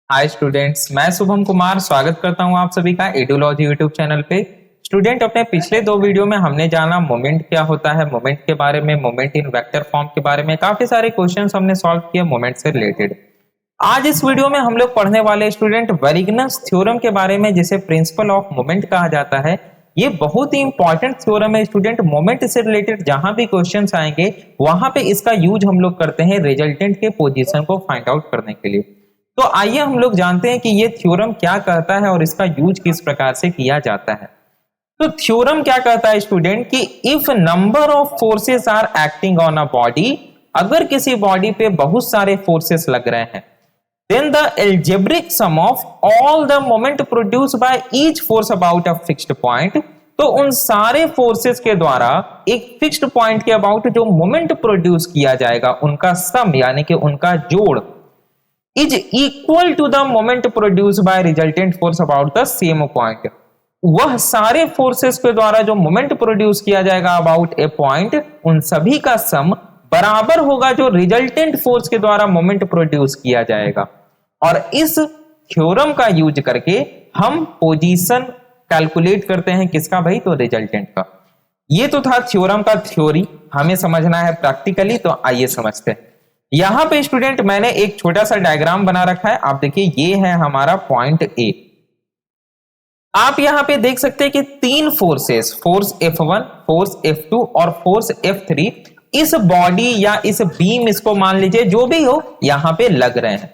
Hi students, मैं शुभम कुमार स्वागत करता हूं आप सभी का एडुलॉजी यूट्यूब चैनल पे। स्टूडेंट, अपने पिछले दो वीडियो में हमने जाना मोमेंट क्या होता है, मोमेंट के बारे में, मोमेंट इन वेक्टर फॉर्म के बारे में काफी सारे क्वेश्चंस हमने सॉल्व किए मोमेंट से रिलेटेड। आज इस वीडियो में हम लोग पढ़ने वाले स्टूडेंट वेरिगनस थ्योरम के बारे में, जिसे प्रिंसिपल ऑफ मोमेंट कहा जाता है। ये बहुत ही इंपॉर्टेंट थ्योरम है स्टूडेंट। मोमेंट से रिलेटेड जहां भी क्वेश्चंस आएंगे वहां पे इसका यूज हम लोग करते हैं रिजल्टेंट के पोजीशन को फाइंड आउट करने के लिए। तो आइए हम लोग जानते हैं कि ये थ्योरम क्या कहता है और इसका यूज किस प्रकार से किया जाता है। तो थ्योरम क्या कहता है स्टूडेंट कि if number of forces are acting on a body, अगर किसी बॉडी पे बहुत सारे फोर्सेस लग रहे हैं, then the algebraic sum of all the moment produced by each force about a fixed point, तो उन सारे फोर्सेस के द्वारा एक फिक्स्ड पॉइंट के अबाउट जो मोमेंट प्रोड्यूस किया जाएगा, उनका सम यानी कि उनका जोड़ is equal to the moment produced by resultant force about the same point। वह सारे फोर्सेस के द्वारा जो मोमेंट प्रोड्यूस किया जाएगा अबाउट ए पॉइंट, उन सभी का सम बराबर होगा जो रिजल्टेंट फोर्स के द्वारा मोमेंट प्रोड्यूस किया जाएगा। और इस थ्योरम का यूज करके हम पोजीशन कैलकुलेट करते हैं। किसका भाई? तो रिजल्टेंट का। ये तो था थ्योरम का थ्योरी, हमें समझना है प्रैक्टिकली। तो आइए समझते हैं। यहां पे स्टूडेंट मैंने एक छोटा सा डायग्राम बना रखा है। आप देखिए, ये है हमारा पॉइंट ए। आप यहां पे देख सकते हैं कि तीन forces, force F1, force F2 और फोर्स F3 इस बॉडी या इस बीम, इसको मान लीजिए जो भी हो, यहां पे लग रहे हैं।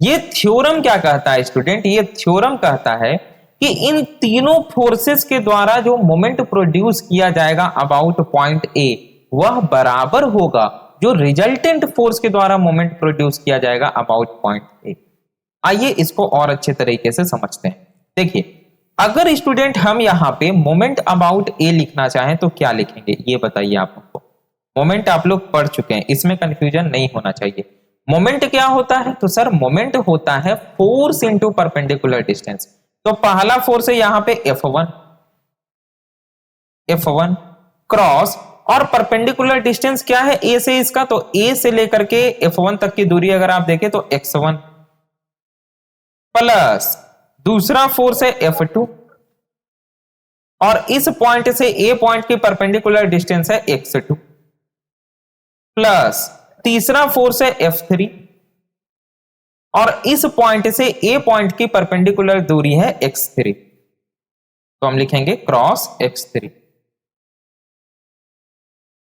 ये थ्योरम क्या कहता है स्टूडेंट? ये थ्योरम कहता है कि इन तीनों फोर्सेस के द्वारा जो मोमेंट प्रोड्यूस किया जाएगा अबाउट पॉइंट ए, वह बराबर होगा जो रिजल्टेंट फोर्स के द्वारा मोमेंट प्रोड्यूस किया जाएगा अबाउट पॉइंट ए। आइए इसको और अच्छे तरीके से समझते हैं। देखिए, अगर स्टूडेंट हम यहां पे मोमेंट अबाउट ए लिखना चाहें तो क्या लिखेंगे, ये बताइए आप हमको। मोमेंट आप लोग पढ़ चुके हैं, इसमें कंफ्यूजन नहीं होना चाहिए। मोमेंट क्या होता है? तो सर मोमेंट होता है फोर्स इंटू परपेंडिकुलर डिस्टेंस। तो पहला फोर्स है यहां पे F1 क्रॉस, और परपेंडिकुलर डिस्टेंस क्या है ए से इसका? तो ए से लेकर के F1 तक की दूरी अगर आप देखें तो x1 प्लस दूसरा फोर्स है F2, और इस पॉइंट से ए पॉइंट की परपेंडिकुलर डिस्टेंस है x2 प्लस तीसरा फोर्स है F3, और इस पॉइंट से ए पॉइंट की परपेंडिकुलर दूरी है x3। तो हम लिखेंगे क्रॉस x3।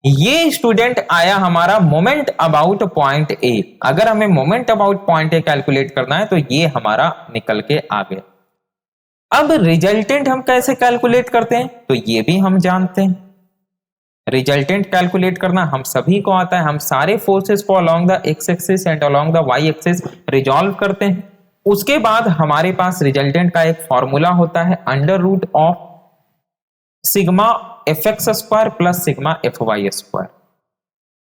ये स्टूडेंट आया हमारा मोमेंट अबाउट पॉइंट ए। अगर हमें moment about point A calculate करना है तो ये हमारा निकल के आ गया। अब रिजल्टेंट हम कैसे कैलकुलेट करते हैं? तो ये भी हम जानते हैं। रिजल्टेंट कैलकुलेट करना हम सभी को आता है। हम सारे फोर्सेस को along the x axis and along the y axis resolve करते हैं। उसके बाद हमारे पास रिजल्टेंट का एक फॉर्मूला होता है, under root of sigma fx square plus sigma fy square.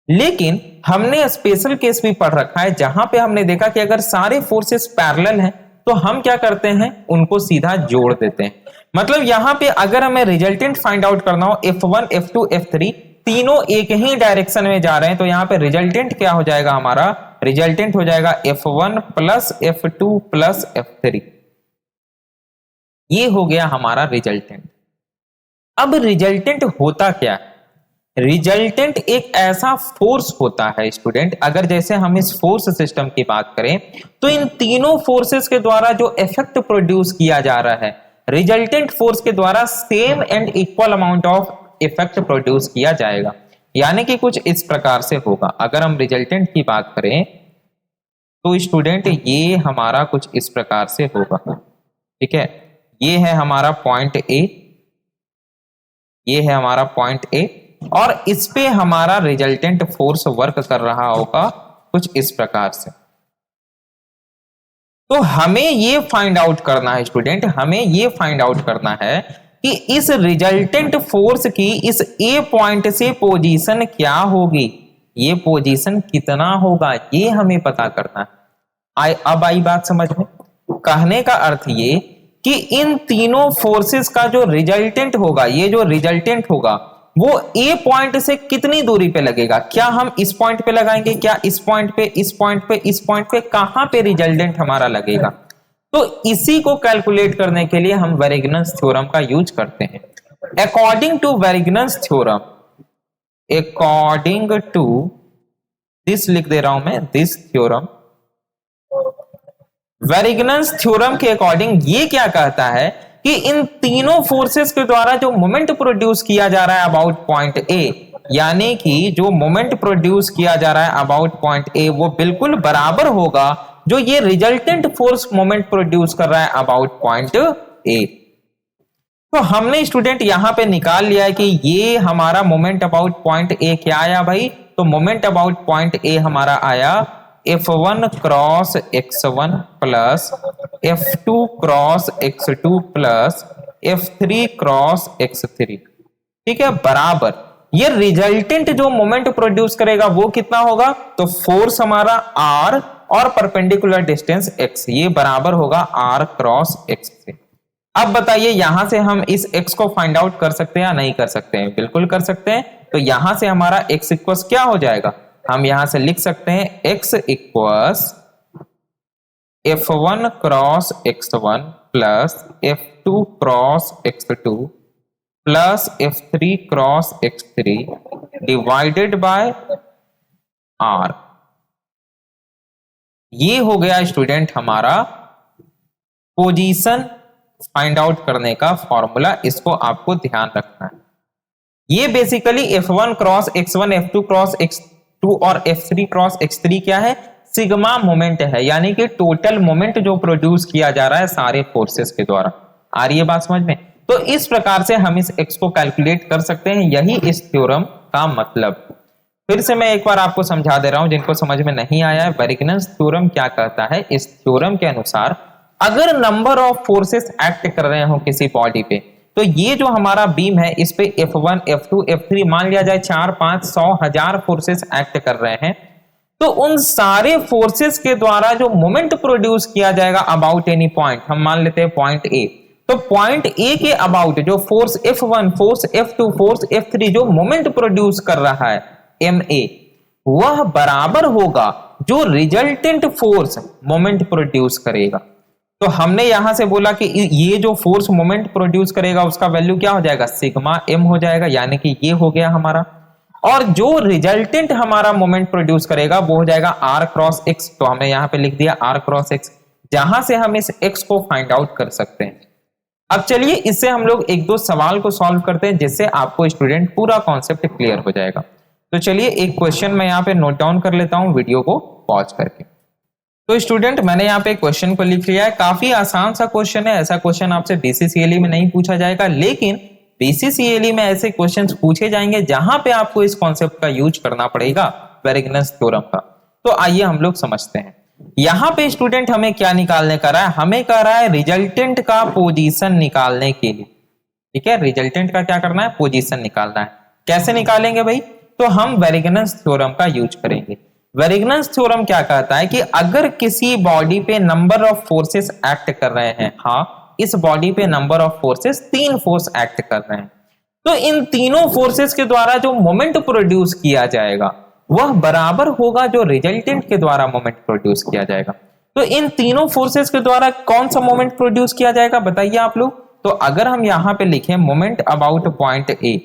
लेकिन हमने स्पेशल केस भी पढ़ रखा है जहां पे हमने देखा कि अगर सारे फोर्सेस पैरेलल हैं तो हम क्या करते हैं, उनको सीधा जोड़ देते हैं। मतलब यहां पे अगर हमें रिजल्टेंट फाइंड आउट करना हो, F1, F2, F3 तीनों एक ही डायरेक्शन में जा रहे हैं, तो यहां पे रिजल्टेंट क्या हो जाएगा हमारा? रिजल्टेंट हो जाएगा F1 plus F2 plus F3। ये हो गया हमारा रिजल्टेंट। अब रिजल्टेंट होता क्या है? रिजल्टेंट एक ऐसा फोर्स होता है स्टूडेंट, अगर जैसे हम इस फोर्स सिस्टम की बात करें तो इन तीनों फोर्सेस के द्वारा जो इफेक्ट प्रोड्यूस किया जा रहा है, रिजल्टेंट फोर्स के द्वारा same and equal amount of effect produce किया जाएगा। यानी कि कुछ इस प्रकार से होगा। अगर हम रिजल्टेंट की बात करें तो स्टूडेंट ये हमारा कुछ इस प्रकार से होगा। ठीक है, ये है हमारा पॉइंट ए, ये है हमारा पॉइंट ए, और इस पे हमारा रिजल्टेंट फोर्स वर्क कर रहा होगा कुछ इस प्रकार से। तो हमें ये फाइंड आउट करना है स्टूडेंट, हमें ये फाइंड आउट करना है कि इस रिजल्टेंट फोर्स की इस ए पॉइंट से पोजीशन क्या होगी, ये पोजीशन कितना होगा, ये हमें पता करना है। अब आई बात समझ में। कहने का अर्थ ये कि इन तीनों फोर्सेस का जो रिजल्टेंट होगा, ये जो रिजल्टेंट होगा वो ए पॉइंट से कितनी दूरी पे लगेगा, क्या हम इस पॉइंट पे लगाएंगे, क्या इस पॉइंट पे, इस पॉइंट पे, इस पॉइंट पे, कहां पे रिजल्टेंट हमारा लगेगा। तो इसी को कैलकुलेट करने के लिए हम वेरिगनस थ्योरम का यूज करते हैं। According to Varignon's theorem, according to this लिख दे रहा हूं मैं, दिस थ्योरम, वेरिगनस थ्योरम के अकॉर्डिंग ये क्या कहता है कि इन तीनों फोर्सेस के द्वारा जो मोमेंट प्रोड्यूस किया जा रहा है अबाउट पॉइंट ए, यानी कि जो मोमेंट प्रोड्यूस किया जा रहा है अबाउट पॉइंट ए, वो बिल्कुल बराबर होगा जो ये रिजल्टेंट फोर्स मोमेंट प्रोड्यूस कर रहा है अबाउट पॉइंट ए। तो हमने स्टूडेंट यहां पे निकाल लिया है कि ये हमारा मोमेंट अबाउट पॉइंट ए क्या आया भाई, तो मोमेंट अबाउट पॉइंट ए हमारा आया F1 cross x1 plus F2 cross x2 plus F3 cross x3, ठीक है, बराबर ये रिजल्टेंट जो मोमेंट प्रोड्यूस करेगा वो कितना होगा, तो फोर्स हमारा R और परपेंडिकुलर डिस्टेंस x, ये बराबर होगा R क्रॉस x से। अब बताइए यहां से हम इस x को फाइंड आउट कर सकते हैं या नहीं कर सकते हैं, बिल्कुल कर सकते हैं। तो यहां से हमारा x इक्वल्स क्या हो जाएगा, हम यहां से लिख सकते हैं x equals F1 cross x1 plus F2 cross x2 plus F3 cross x3 divided by R। ये हो गया स्टूडेंट हमारा पोजीशन फाइंड आउट करने का फॉर्मूला, इसको आपको ध्यान रखना है। ये basically F1 cross x1, F2 cross x2 और F3 क्रॉस x3 क्या है, सिग्मा मोमेंट है, यानी कि टोटल मोमेंट जो प्रोड्यूस किया जा रहा है सारे फोर्सेस के द्वारा। आ रही है बात समझ में। तो इस प्रकार से हम इस x को कैलकुलेट कर सकते हैं, यही इस थ्योरम का मतलब। फिर से मैं एक बार आपको समझा दे रहा हूं जिनको समझ में नहीं आया है। वेरिगनस थ्योरम क्या कहता है, इस थ्योरम के अनुसार अगर नंबर ऑफ फोर्सेस एक्ट कर रहे हो किसी बॉडी पे, तो ये जो हमारा बीम है इस पे F1, F2, F3 मान लिया जाए 4, 5, 100, 1000 फोर्सेस एक्ट कर रहे हैं, तो उन सारे फोर्सेस के द्वारा जो मोमेंट प्रोड्यूस किया जाएगा अबाउट एनी पॉइंट, हम मान लेते हैं पॉइंट ए, तो पॉइंट ए के अबाउट जो force F1, force F2, force F3 जो मोमेंट प्रोड्यूस कर रहा है ma, वह बराबर होगा जो रिजल्टेंट फोर्स मोमेंट प्रोड्यूस करेगा। तो हमने यहां से बोला कि ये जो फोर्स मोमेंट प्रोड्यूस करेगा उसका वैल्यू क्या हो जाएगा, सिग्मा m हो जाएगा, यानी कि ये हो गया हमारा। और जो रिजल्टेंट हमारा मोमेंट प्रोड्यूस करेगा वो हो जाएगा r क्रॉस x, तो हमने यहां पे लिख दिया r क्रॉस x, जहां से हम इस x को फाइंड आउट कर सकते हैं। अब चलिए इससे हम लोग एक दो सवाल को सॉल्व करते हैं, जिससे आपको स्टूडेंट पूरा कॉन्सेप्ट क्लियर हो जाएगा। तो चलिए एक क्वेश्चन मैं यहाँ पे नोट डाउन कर लेता हूं वीडियो को पॉज करके। तो स्टूडेंट मैंने यहाँ पे क्वेश्चन को लिख लिया है, काफी आसान सा क्वेश्चन है, ऐसा क्वेश्चन आपसे बीसीसीएलई में नहीं पूछा जाएगा, लेकिन बीसीसीएलई में ऐसे क्वेश्चंस पूछे जाएंगे जहां पे आपको इस कॉन्सेप्ट का यूज करना पड़ेगा, वेरिगनस थ्योरम का। तो आइए हम लोग समझते हैं। यहां पे स्टूडेंट हमें क्या निकालने का रहा है, हमें कह रहा है रिजल्टेंट का पोजीशन निकालने के लिए, ठीक है, रिजल्टेंट का क्या करना है, पोजीशन निकालना है। कैसे निकालेंगे भाई, तो हम वेरिगनस थ्योरम का यूज करेंगे। वेरिगनस थ्योरम क्या कहता है कि अगर किसी बॉडी पे नंबर ऑफ फोर्सेस एक्ट कर रहे हैं, हाँ इस बॉडी पे number of forces 3 force act कर रहे हैं, तो इन तीनों फोर्सेस के द्वारा जो मोमेंट प्रोड्यूस किया जाएगा वह बराबर होगा जो रिजल्टेंट के द्वारा मोमेंट प्रोड्यूस किया जाएगा। तो इन तीनों फोर्सेस के द्वारा कौन सा मोमेंट प्रोड्यूस किया जाएगा बताइए आप लोग। तो अगर हम यहां पे लिखें मोमेंट अबाउट पॉइंट ए,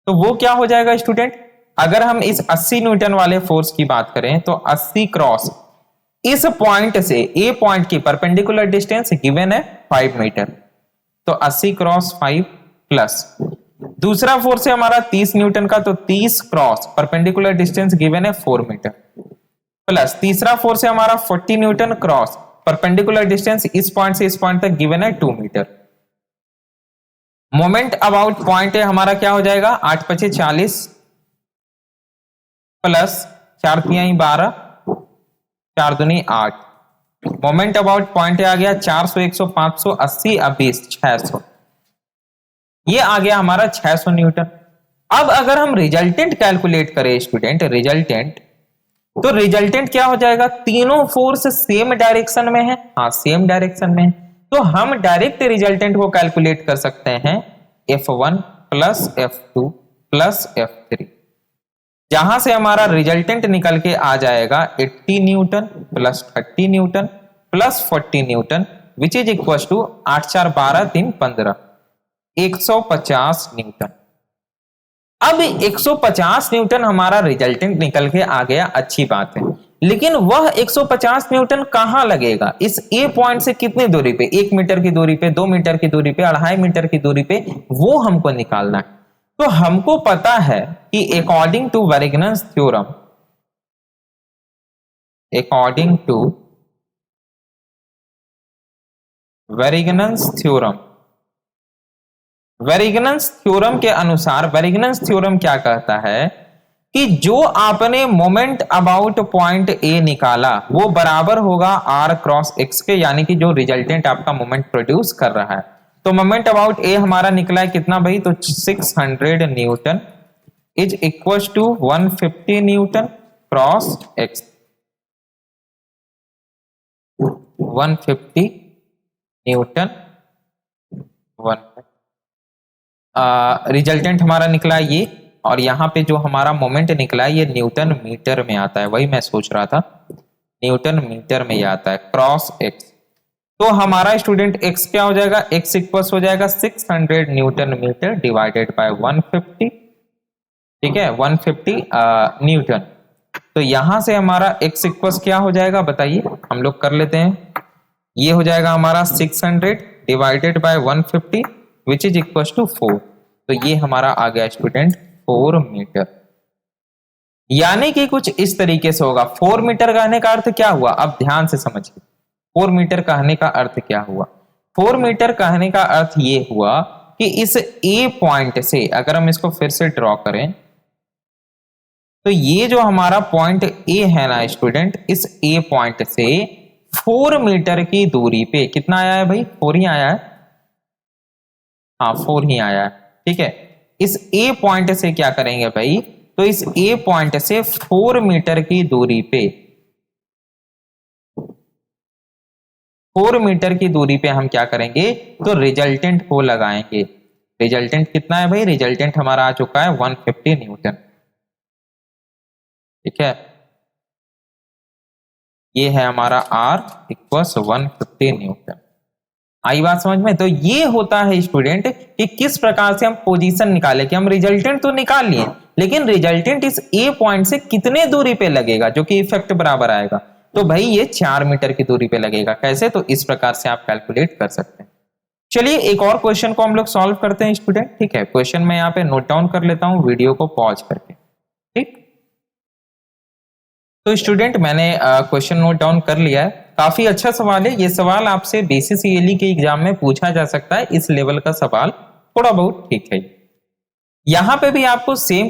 तो वो क्या हो जाएगा स्टूडेंट, अगर हम इस 80 न्यूटन वाले फोर्स की बात करें तो 80 क्रॉस इस पॉइंट से ए पॉइंट की परपेंडिकुलर डिस्टेंस गिवन है 5 मीटर, तो 80 क्रॉस 5 प्लस दूसरा फोर्स है हमारा 30 न्यूटन का, तो 30 क्रॉस परपेंडिकुलर डिस्टेंस गिवन है 4 मीटर, प्लस तीसरा फोर्स है हमारा 40 न्यूटन क्रॉस परपेंडिकुलर डिस्टेंस इस पॉइंट से इस पॉइंट तक गिवन है 2 मीटर। मोमेंट अबाउट पॉइंट है हमारा क्या हो जाएगा, 8 × 5 = 40 प्लस 4 × 3 = 12, 4 × 2 = 8। मोमेंट अबाउट पॉइंट आ गया 400, 100, 500, 80, 20, 600, ये आ गया हमारा 600 न्यूटन। अब अगर हम रिजल्टेंट कैलकुलेट करें स्टूडेंट, रिजल्टेंट, तो रिजल्टेंट क्या हो जाएगा, तीनों फोर्स सेम डायरेक्शन में है, हाँ सेम डायरेक्शन में है, तो हम डायरेक्ट रिजल्टेंट को कैलकुलेट कर सकते हैं F1 plus F2 plus F3, जहां से हमारा रिजल्टेंट निकल के आ जाएगा 80 newton plus 30 newton plus 40 newton which is equal to 8 4 12 3 15 150 newton. अब 150 न्यूटन हमारा रिजल्टेंट निकल के आ गया, अच्छी बात है, लेकिन वह 150 न्यूटन कहां लगेगा? इस ए पॉइंट से कितनी दूरी पे? 1 मीटर की दूरी पे, 2 मीटर की दूरी पे, 2.5 मीटर की दूरी पे, वो हमको निकालना है। तो हमको पता है कि according to Varignon's theorem, according to Varignon's theorem, Varignon's theorem के अनुसार, वेरिगनस थ्योरम क्या कहता है कि जो आपने मोमेंट अबाउट पॉइंट ए निकाला वो बराबर होगा आर क्रॉस एक्स के, यानी कि जो रिजल्टेंट आपका मोमेंट प्रोड्यूस कर रहा है। तो मोमेंट अबाउट ए हमारा निकला है कितना भाई? तो 600 newton is equal to 150 newton cross x, 150 newton resultant हमारा निकला ये, और यहाँ पे जो हमारा मोमेंट निकला है ये न्यूटन मीटर में आता है, वही मैं सोच रहा था, न्यूटन मीटर में ये आता है क्रॉस एक्स। तो हमारा स्टूडेंट एक्स क्या हो जाएगा? एक्स इक्वल हो जाएगा 600 न्यूटन मीटर डिवाइडेड बाय 150, ठीक है, 150 न्यूटन। तो यहां से हमारा एक्स इक्वल क्या हो जाएगा बताइए, हम लोग कर लेते हैं। ये हो जाएगा हमारा 600 divided by 150 which is equal to 4। तो ये हमारा आ गया स्टूडेंट 4 मीटर, यानी कि कुछ इस तरीके से होगा। 4 मीटर कहने का अर्थ क्या हुआ? अब ध्यान से समझिए, 4 मीटर कहने का अर्थ क्या हुआ? 4 मीटर कहने का अर्थ ये हुआ कि इस ए पॉइंट से अगर हम इसको फिर से ड्रॉ करें, तो ये जो हमारा पॉइंट ए है ना स्टूडेंट, इस ए पॉइंट से 4 मीटर की दूरी पे कितना आया है भाई? 4 ही आया है, हाँ 4 ही आया है, ठीक है। इस ए पॉइंट से क्या करेंगे भाई? तो इस ए पॉइंट से 4 मीटर की दूरी पे, 4 मीटर की दूरी पे हम क्या करेंगे? तो रिजल्टेंट को लगाएंगे। रिजल्टेंट कितना है भाई? रिजल्टेंट हमारा आ चुका है 150 न्यूटन, ठीक है। ये है हमारा R इक्वल्स 150 न्यूटन। आई बात समझ में? तो ये होता है स्टूडेंट कि किस प्रकार से हम पोजीशन निकाले, कि हम रिजल्टेंट तो निकाल लिए, लेकिन रिजल्टेंट इस ए पॉइंट से कितने दूरी पे लगेगा जो कि इफेक्ट बराबर आएगा? तो भाई ये 4 मीटर की दूरी पे लगेगा। कैसे? तो इस प्रकार से आप कैलकुलेट कर सकते हैं। चलिए एक और क्वेश्चन को हम लोग सॉल्व करते हैं स्टूडेंट, ठीक है। क्वेश्चन मैं यहाँ पे नोट डाउन कर लेता हूँ वीडियो को पॉज करके, ठीक। तो स्टूडेंट मैंने क्वेश्चन नोट डाउन कर लिया है। काफी अच्छा सवाल है ये सवाल, आपसे बीसीसीएलई के एग्जाम में पूछा जा सकता है, इस लेवल का सवाल थोड़ा बहुत ठीक है। यहां पे भी आपको सेम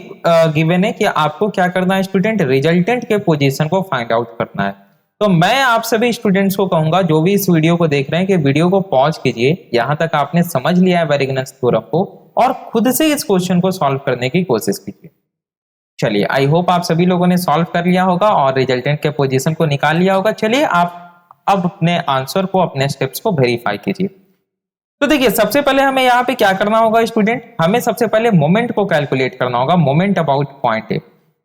गिवन है कि आपको क्या करना है स्टूडेंट? रिजल्टेंट के पोजीशन को फाइंड आउट करना है। तो मैं आप सभी स्टूडेंट्स को कहूंगा जो भी इस वीडियो को देख रहे हैं कि वीडियो को पॉज कीजिए, यहां तक आपने समझ लिया है वेरिगनस थ्योरम को, और खुद से इस क्वेश्चन को सॉल्व करने की कोशिश कीजिए। चलिए आई होप आप सभी लोगों ने सॉल्व कर लिया होगा और रिजल्टेंट के पोजीशन को निकाल लिया होगा। चलिए आप अब अपने आंसर को, अपने स्टेप्स को वेरीफाई कीजिए। तो देखिए सबसे पहले हमें यहाँ पे क्या करना होगा स्टूडेंट? हमें सबसे पहले मोमेंट को कैलकुलेट करना होगा, मोमेंट अबाउट पॉइंट ए।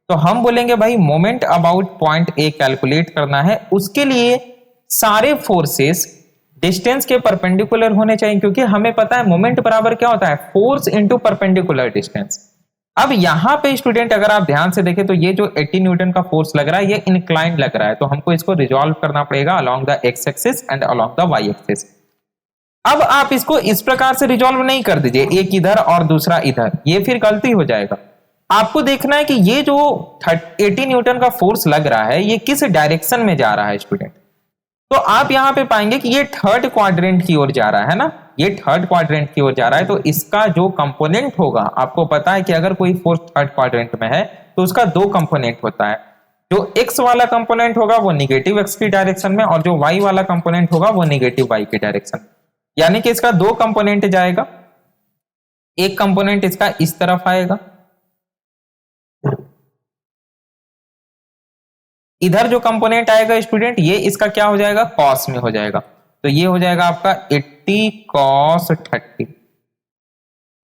तो हम बोलेंगे भाई moment about point A calculate करना है, उसके लिए सारे फोर्सेस डिस्टेंस के परपेंडिकुलर होने चाहिए, क्योंकि हमें पता है मोमेंट बराबर क्या होता है? Force into perpendicular distance. अब यहां पे स्टूडेंट अगर आप ध्यान से देखें तो ये जो 80 न्यूटन का फोर्स लग रहा है ये इंक्लाइंड लग रहा है, तो हमको इसको रिजॉल्व करना पड़ेगा along the x axis and along the y axis. अब आप इसको इस प्रकार से रिजॉल्व नहीं कर दीजिए, एक इधर और दूसरा इधर, ये फिर गलती हो जाएगा। आपको देखना है कि ये जो 80 न्यूटन का फोर्स लग रहा है ये किस डायरेक्शन में जा रहा है स्टूडेंट। तो आप यहां पे पाएंगे कि ये थर्ड क्वाड्रेंट की ओर जा रहा है ना, ये थर्ड क्वाड्रेंट की ओर जा रहा है। तो इसका जो कंपोनेंट होगा, आपको पता है कि अगर कोई फोर्स थर्ड क्वाड्रेंट में है तो उसका 2 कंपोनेंट होता है। जो एक्स वाला कंपोनेंट होगा वो निगेटिव एक्स की डायरेक्शन में, और जो वाई वाला कंपोनेंट होगा वो निगेटिव वाई की डायरेक्शन में। यानी कि इसका 2 कंपोनेंट जाएगा, एक कंपोनेंट इसका इस तरफ आएगा, इधर जो कंपोनेंट आएगा स्टूडेंट ये इसका क्या हो जाएगा? कॉस में हो जाएगा। तो ये हो जाएगा आपका 80 cos 30,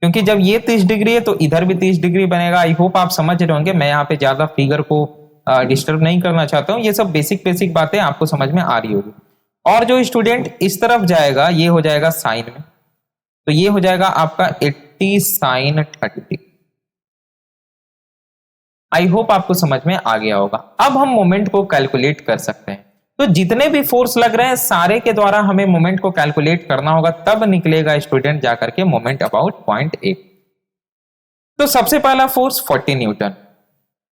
क्योंकि जब ये 30 डिग्री है तो इधर भी 30 डिग्री बनेगा। आई होप आप समझ रहे होंगे, मैं यहाँ पे ज्यादा फिगर को डिस्टर्ब नहीं करना चाहता हूँ। ये सब बेसिक बेसिक बातें आपको समझ में आ रही होगी। और जो स्टूडेंट इस तरफ जाएगा ये हो जाएगा साइन में, तो ये हो जाएगा आपका 80 साइन 30। आई होप आपको समझ में आ गया होगा। अब हम मोमेंट को कैलकुलेट कर सकते हैं। तो जितने भी फोर्स लग रहे हैं सारे के द्वारा हमें मोमेंट को कैलकुलेट करना होगा, तब निकलेगा स्टूडेंट जाकर के मोमेंट अबाउट पॉइंट ए। तो सबसे पहला फोर्स 40 न्यूटन,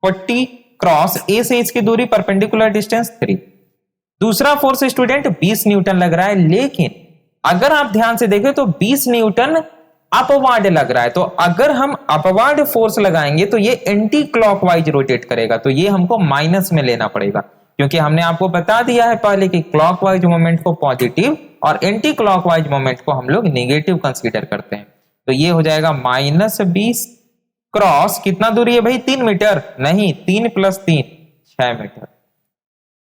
40 क्रॉस ए से इसकी दूरी परपेंडिकुलर डिस्टेंस 3। दूसरा फोर्स स्टूडेंट 20 न्यूटन लग रहा है, लेकिन अगर आप ध्यान से देखें तो 20 न्यूटन अपवार्ड लग रहा है। तो अगर हम अपवार्ड फोर्स लगाएंगे तो ये एंटी क्लॉकवाइज रोटेट करेगा, तो ये हमको माइनस में लेना पड़ेगा, क्योंकि हमने आपको बता दिया है पहले कि क्लॉकवाइज मोमेंट को पॉजिटिव और एंटी क्लॉकवाइज मोमेंट को हम लोग नेगेटिव कंसीडर करते हैं। तो ये हो जाएगा -20 क्रॉस, कितना दूरी है भाई 3 मीटर, नहीं 3 + 3 6 मीटर।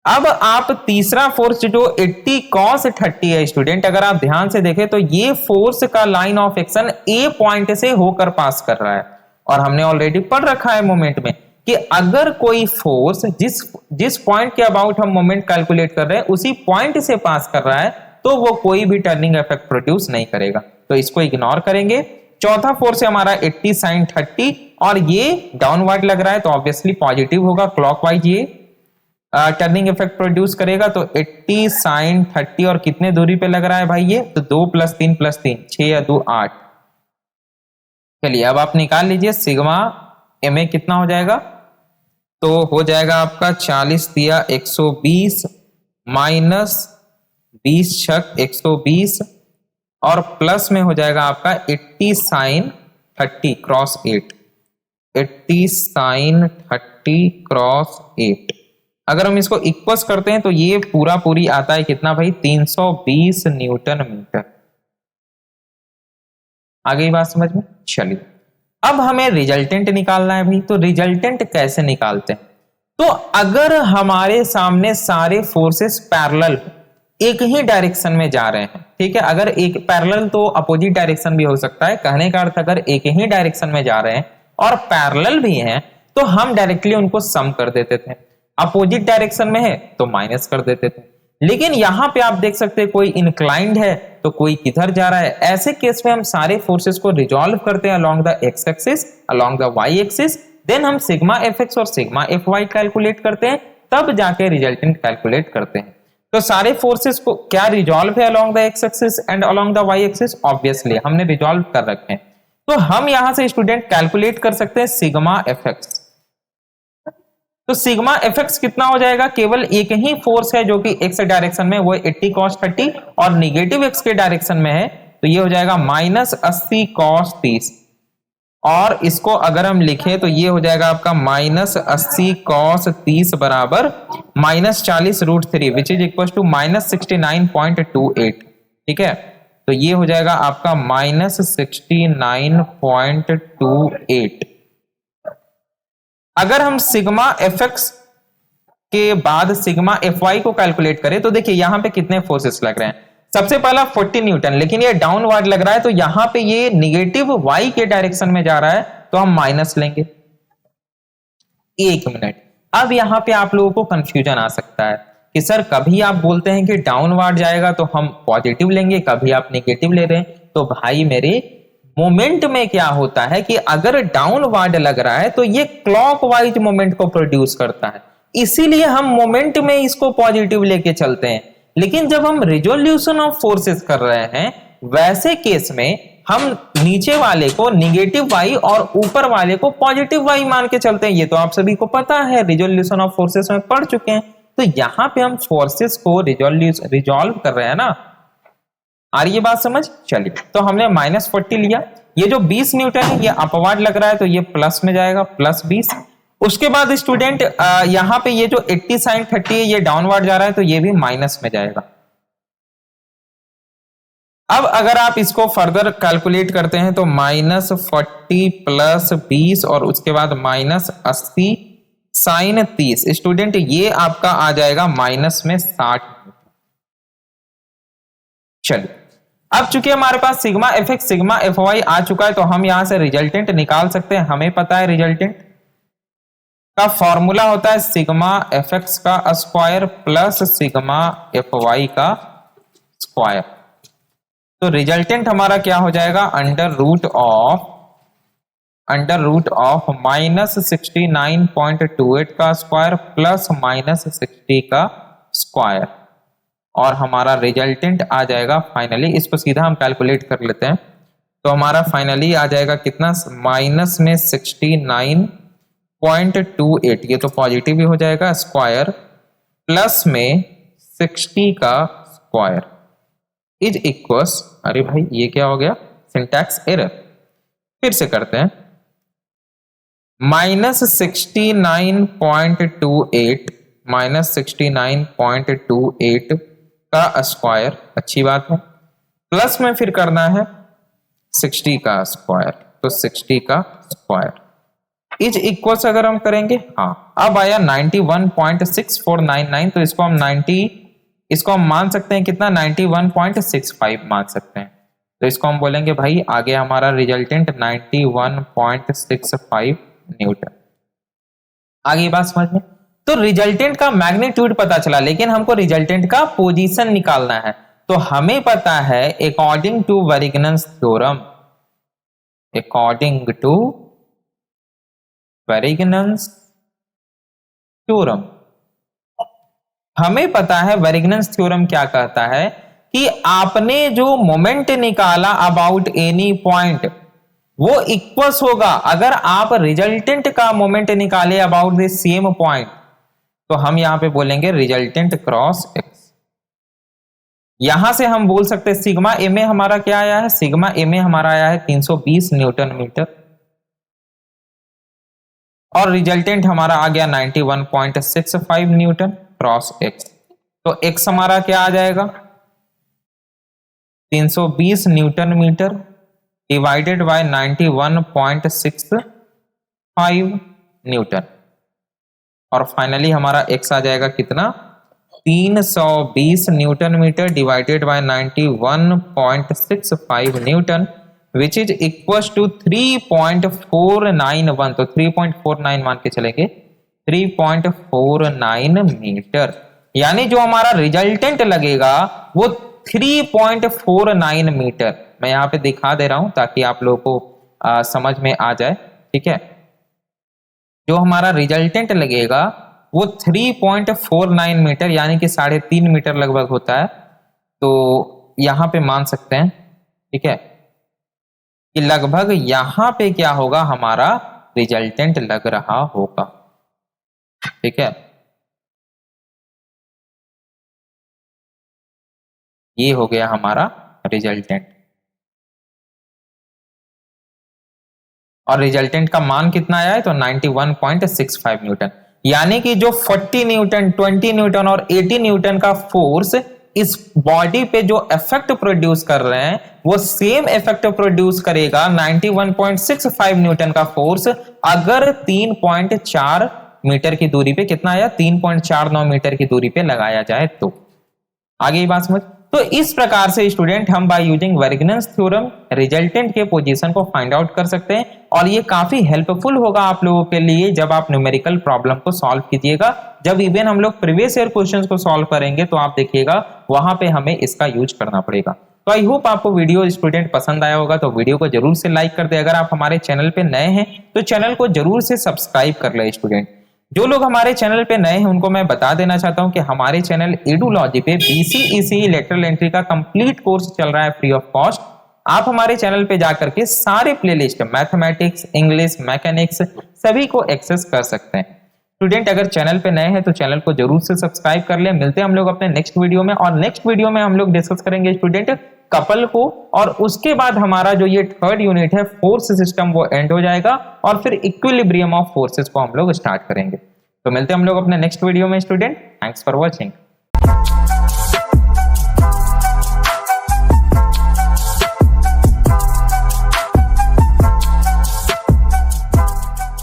अब आप तीसरा फोर्स जो 80 cos 30 है स्टूडेंट, अगर आप ध्यान से देखें तो ये फोर्स का line of action A point से होकर पास कर रहा है। और हमने ऑलरेडी पढ़ रखा है मोमेंट में कि अगर कोई फोर्स जिस पॉइंट के अबाउट हम मोमेंट कैलकुलेट कर रहे हैं उसी पॉइंट से पास कर रहा है तो वो कोई भी टर्निंग इफेक्ट प्रोड्यूस नहीं करेगा, तो इसको इग्नोर करेंगे। चौथा फोर्स है हमारा 80 sin 30 और ये डाउनवर्ड लग रहा है तो ऑब्वियसली पॉजिटिव होगा, क्लॉकवाइज ये टर्निंग इफेक्ट प्रोड्यूस करेगा। तो 80 sin 30 और कितने दूरी पे लग रहा है भाई ये, तो 2 + 3 + 3 6 या 2 8। चलिए अब आप निकाल लीजिए सिग्मा एम कितना हो जाएगा, तो हो जाएगा आपका 40 दिया 120 माइनस 20 छक 120 और प्लस में हो जाएगा आपका 80 sin 30 क्रॉस 8, 80 sin 30 क्रॉस 8। अगर हम इसको इक्वल्स करते हैं तो ये पूरा पूरी आता है कितना भाई 320 न्यूटन मीटर। आ गई बात समझ में। चलिए अब हमें रिजल्टेंट निकालना है भाई, तो रिजल्टेंट कैसे निकालते हैं, तो अगर हमारे सामने सारे फोर्सेस पैरेलल एक ही डायरेक्शन में जा रहे हैं, ठीक है, अगर एक पैरेलल तो अपोजिट डायरेक्शन भी हो सकता है, कहने का अर्थ अगर एक ही डायरेक्शन में जा रहे हैं और पैरेलल भी हैं तो हम डायरेक्टली उनको सम कर देते थे, अपोजिट डायरेक्शन में है तो माइनस कर देते थे। लेकिन यहां पे आप देख सकते हैं कोई इंक्लाइंड है तो कोई किधर जा रहा है, ऐसे केस में हम सारे फोर्सेस को रिजॉल्व करते हैं along the x axis, along the y axis, then हम सिग्मा एफ एक्स और सिग्मा एफ वाई कैलकुलेट करते हैं, तब जाके रिजल्टेंट कैलकुलेट करते हैं। तो सारे फोर्सेस को क्या रिजॉल्व है along the x axis and along the y axis, obviously हमने रिजॉल्व कर रखे हैं। तो हम यहां से स्टूडेंट कैलकुलेट कर सकते हैं सिग्मा एफ एक्स। तो सिग्मा एफ एक्स कितना हो जाएगा, केवल एक ही फोर्स है जो कि एक्स डायरेक्शन में, वो 80 cos 30 और निगेटिव एक्स के डायरेक्शन में है, तो ये हो जाएगा -80 cos 30। और इसको अगर हम लिखें तो ये हो जाएगा आपका -80 cos 30 बराबर -40√3 विच इज इक्वल टू -69.28। ठीक है, तो ये हो जाएगा आपका -69.28। अगर हम सिग्मा एफ एक्स के बाद सिग्मा एफ वाई को कैलकुलेट करें तो देखिए यहां पे कितने फोर्सेस लग रहे हैं। सबसे पहला 40 न्यूटन, लेकिन ये डाउनवर्ड लग रहा है तो यहां पे ये निगेटिव वाई के डायरेक्शन में जा रहा है तो हम माइनस लेंगे। एक मिनट, अब यहां पे आप लोगों को कंफ्यूजन आ सकता है कि सर कभी आप बोलते हैं कि डाउनवर्ड जाएगा तो हम पॉजिटिव लेंगे, कभी आप नेगेटिव ले रहे हैं। तो भाई मेरे मोमेंट में क्या होता है कि अगर डाउनवर्ड लग रहा है तो ये क्लॉकवाइज मोमेंट को प्रोड्यूस करता है, इसीलिए हम मोमेंट में इसको पॉजिटिव लेके चलते हैं। लेकिन जब हम रिजोल्यूशन ऑफ फोर्सेस कर रहे हैं वैसे केस में हम नीचे वाले को निगेटिव वाई और ऊपर वाले को पॉजिटिव वाई मान के चलते हैं। ये तो आप सभी को पता है, रिजोल्यूशन ऑफ फोर्सेस में पढ़ चुके हैं। तो यहां पे हम फोर्सेस को रिजॉल्व कर रहे हैं ना, आ रही है बात समझ। चलिए तो हमने -40 लिया, ये जो 20 न्यूटन है ये अपवार्ड लग रहा है तो ये प्लस में जाएगा, +20। उसके बाद स्टूडेंट यहां पे ये जो 80 sin 30 है ये डाउनवर्ड जा रहा है तो ये भी माइनस में जाएगा। अब अगर आप इसको फर्दर कैलकुलेट करते हैं तो -40 + 20 और उसके बाद -80 sin 30, स्टूडेंट ये आपका आ जाएगा माइनस में 60। चलिए अब चूंकि हमारे पास sigma F X sigma F Y आ चुका है तो हम यहां से रिजल्टेंट निकाल सकते हैं। हमें पता है रिजल्टेंट का फॉर्मूला होता है सिग्मा एफ एक्स का square plus sigma F y का स्क्वायर। तो रिजल्टेंट हमारा क्या हो जाएगा, अंडर रूट ऑफ -69.28 का स्क्वायर प्लस -60 का स्क्वायर, और हमारा रिजल्टेंट आ जाएगा फाइनली, इसको सीधा हम कैलकुलेट कर लेते हैं। तो हमारा फाइनली आ जाएगा कितना, माइनस में 69.28, ये तो पॉजिटिव ही हो जाएगा, स्क्वायर प्लस में 60 का स्क्वायर इज इक्वल्स, अरे भाई ये क्या हो गया, सिंटैक्स एरर। फिर से करते हैं, -69.28 का स्क्वायर, अच्छी बात है, प्लस में फिर करना है 60 का स्क्वायर, तो 60 का स्क्वायर इज इक्वल से अगर हम करेंगे, हाँ अब आया 91.6499, तो इसको हम मान सकते हैं कितना, 91.65 मान सकते हैं। तो इसको हम बोलेंगे भाई आगे हमारा रिजल्टेंट 91.65 न्यूटन। आगे बात समझ में, तो रिजल्टेंट का मैग्नीट्यूड पता चला, लेकिन हमको रिजल्टेंट का पोजीशन निकालना है। तो हमें पता है अकॉर्डिंग टू वेरिगनस थ्योरम, हमें पता है वेरिगनस थ्योरम क्या कहता है कि आपने जो मोमेंट निकाला अबाउट एनी पॉइंट वो इक्वल्स होगा, अगर आप रिजल्टेंट का मोमेंट निकाले अबाउट द सेम पॉइंट, तो हम यहां पे बोलेंगे रिजल्टेंट क्रॉस एक्स। यहां से हम बोल सकते हैं सिग्मा एम ए हमारा क्या आया है, सिग्मा एम ए हमारा आया है 320 न्यूटन मीटर, और रिजल्टेंट हमारा आ गया 91.65 न्यूटन क्रॉस एक्स। तो एक्स हमारा क्या आ जाएगा, 320 newton metre divided by 91.65 newton, और फाइनली हमारा एक्स आ जाएगा कितना, 320 newton metre divided by 91.65 newton, which is equal to 3.491, तो 3.49 मान के चलेंगे, 3.49 मीटर। यानी जो हमारा रिजल्टेंट लगेगा वो 3.49 मीटर। मैं यहां पे दिखा दे रहा हूं ताकि आप लोगों को समझ में आ जाए, ठीक है। जो हमारा रिजल्टेंट लगेगा वो 3.49 मीटर यानी कि 3.5 मीटर लगभग होता है। तो यहां पे मान सकते हैं, ठीक है, कि लगभग यहां पे क्या होगा, हमारा रिजल्टेंट लग रहा होगा, ठीक है। ये हो गया हमारा रिजल्टेंट, और रिजल्टेंट का मान कितना आया है, तो 91.65 न्यूटन। यानी कि जो 40 न्यूटन, 20 न्यूटन और 80 न्यूटन का फोर्स इस बॉडी पे जो इफेक्ट प्रोड्यूस कर रहे हैं, वो सेम इफेक्ट प्रोड्यूस करेगा 91.65 न्यूटन का फोर्स अगर 3.4 मीटर की दूरी पे, कितना आया, 3.49 मीटर की दूरी पे लगाया जाए तो। आगे ये बात समझ। तो इस प्रकार से स्टूडेंट हम बाय यूजिंग वेरिगनस थ्योरम रिजल्टेंट के पोजीशन को फाइंड आउट कर सकते हैं, और ये काफी हेल्पफुल होगा आप लोगों के लिए जब आप न्यूमेरिकल प्रॉब्लम को सॉल्व कीजिएगा। जब इवन हम लोग प्रीवियस ईयर क्वेश्चंस को सॉल्व करेंगे तो आप देखिएगा वहां पे हमें इसका यूज करना पड़ेगा। तो आई होप आपको वीडियो स्टूडेंट पसंद आया होगा, तो वीडियो को जरूर से लाइक कर दे। अगर आप हमारे चैनल पे नए हैं तो चैनल को जरूर से सब्सक्राइब कर ले। स्टूडेंट जो लोग हमारे चैनल पे नए हैं उनको मैं बता देना चाहता हूं कि हमारे चैनल एडुलॉजी पे BCECE लेटरल एंट्री का कंप्लीट कोर्स चल रहा है फ्री ऑफ कॉस्ट। आप हमारे चैनल पे जाकर के सारे प्लेलिस्ट मैथमेटिक्स, इंग्लिश, मैकेनिक्स सभी को एक्सेस कर सकते हैं। स्टूडेंट अगर चैनल पे नए हैं तो चैनल को जरूर से सब्सक्राइब कर ले। मिलते हैं हम लोग अपने नेक्स्ट वीडियो में, और नेक्स्ट वीडियो में हम लोग डिस्कस करेंगे स्टूडेंट कपल को, और उसके बाद हमारा जो ये थर्ड यूनिट है फोर्स सिस्टम वो एंड हो जाएगा, और फिर इक्विलिब्रियम ऑफ फोर्सेस को हम लोग स्टार्ट करेंगे। तो मिलते हैं हम लोग अपने नेक्स्ट वीडियो में स्टूडेंट। Thanks for watching.